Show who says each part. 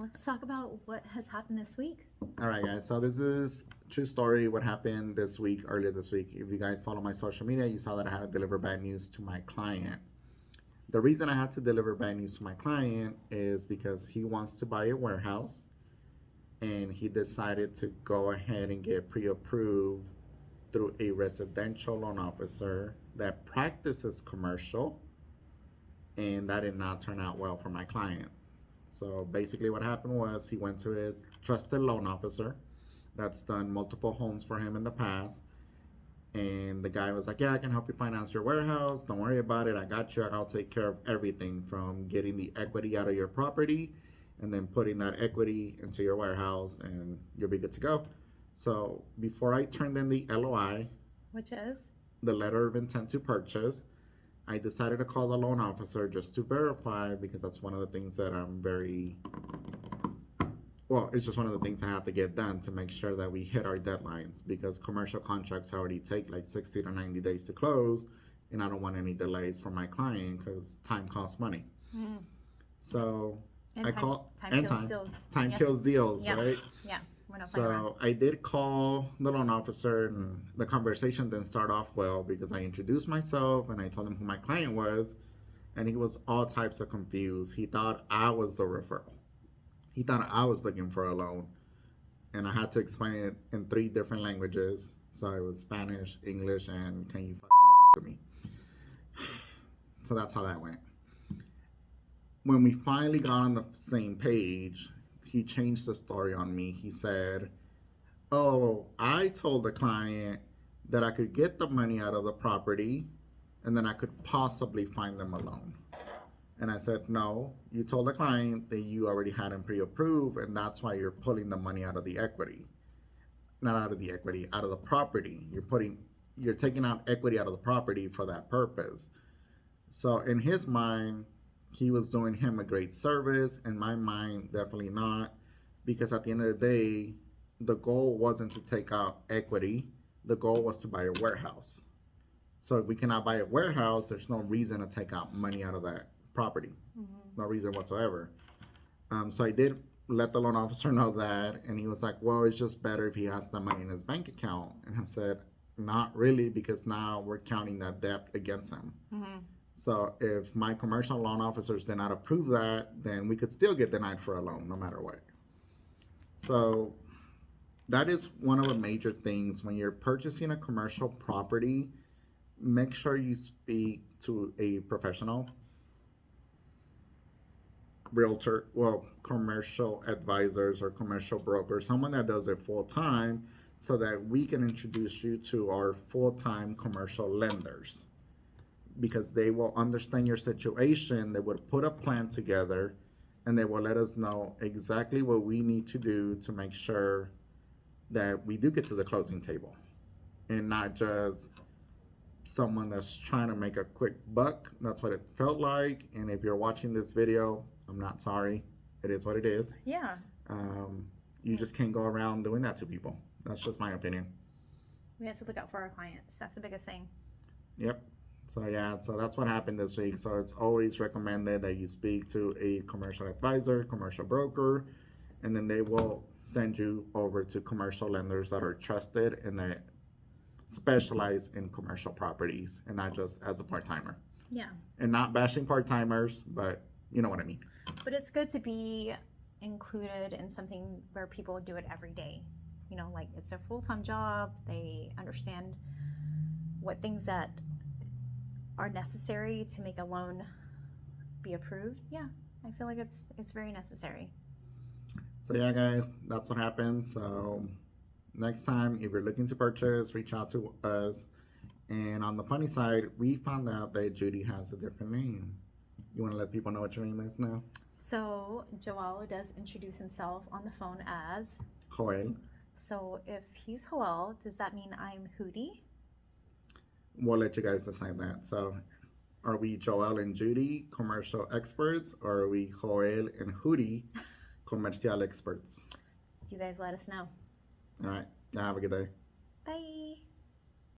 Speaker 1: let's talk about what has happened this week.
Speaker 2: All right, guys. So this is true story. What happened this week, earlier this week? If you guys follow my social media, you saw that I had to deliver bad news to my client. The reason I had to deliver bad news to my client is because he wants to buy a warehouse, and he decided to go ahead and get pre-approved through a residential loan officer that practices commercial, and that did not turn out well for my client. So basically, what happened was he went to his trusted loan officer that's done multiple homes for him in the past. And the guy was like, "Yeah, I can help you finance your warehouse. Don't worry about it. I got you. I'll take care of everything from getting the equity out of your property and then putting that equity into your warehouse, and you'll be good to go." So before I turned in the LOI,
Speaker 1: Which is?
Speaker 2: the letter of intent to purchase, I decided to call the loan officer just to verify, because that's one of the things that it's just one of the things I have to get done to make sure that we hit our deadlines, because commercial contracts already take like 60 to 90 days to close, and I don't want any delays for my client because time costs money.
Speaker 1: Mm.
Speaker 2: So
Speaker 1: And
Speaker 2: I
Speaker 1: time,
Speaker 2: call
Speaker 1: time
Speaker 2: and
Speaker 1: kills deals.
Speaker 2: time
Speaker 1: Yeah.
Speaker 2: kills deals,
Speaker 1: Yeah.
Speaker 2: right?
Speaker 1: Yeah, we're not playing around.
Speaker 2: So I did call the loan officer, and the conversation didn't start off well because I introduced myself and I told him who my client was, and he was all types of confused. He thought I was the referral. He thought I was looking for a loan, and I had to explain it in 3 different languages. So it was Spanish, English, and can you fucking listen to me? So that's how that went. When we finally got on the same page, he changed the story on me. He said, "Oh, I told the client that I could get the money out of the property and then I could possibly find them a loan." And I said, "No, you told the client that you already had him pre-approved, and that's why you're pulling the money out of the equity. Not out of the equity, out of the property. You're taking out equity out of the property for that purpose." So in his mind, he was doing him a great service. In my mind, definitely not, because at the end of the day, the goal wasn't to take out equity. The goal was to buy a warehouse. So if we cannot buy a warehouse, there's no reason to take out money out of that property. No reason whatsoever. So I did let the loan officer know that, and he was like, "Well, it's just better if he has the money in his bank account." And I said, "Not really, because now we're counting that debt against him." So if my commercial loan officers did not approve that, then we could still get denied for a loan no matter what. So that is one of the major things when you're purchasing a commercial property. Make sure you speak to a professional, realtor, commercial advisors or commercial brokers, someone that does it full time, so that we can introduce you to our full-time commercial lenders, because they will understand your situation. They would put a plan together, and they will let us know exactly what we need to do to make sure that we do get to the closing table, and not just someone that's trying to make a quick buck. That's what it felt like. And if you're watching this video, I'm not sorry. It is what it is.
Speaker 1: Yeah.
Speaker 2: You just can't go around doing that to people. That's just my opinion.
Speaker 1: We have to look out for our clients. That's the biggest thing.
Speaker 2: Yep. So that's what happened this week. So it's always recommended that you speak to a commercial advisor, commercial broker, and then they will send you over to commercial lenders that are trusted and that specialize in commercial properties, and not just as a part-timer.
Speaker 1: Yeah.
Speaker 2: And not bashing part-timers, but you know what I mean.
Speaker 1: But it's good to be included in something where people do it every day. You know, like it's a full-time job. They understand what things that are necessary to make a loan be approved. Yeah, I feel like it's very necessary.
Speaker 2: So yeah, guys, that's what happened. So next time, if you're looking to purchase, reach out to us. And on the funny side, we found out that Judy has a different name. You want to let people know what your name is now?
Speaker 1: So Joel does introduce himself on the phone as
Speaker 2: Joel.
Speaker 1: So if he's Joel, does that mean I'm Hootie?
Speaker 2: We'll let you guys decide that. So are we Joel and Judy, commercial experts, or are we Joel and Hootie, commercial experts?
Speaker 1: You guys let us know.
Speaker 2: All right. Have a good day.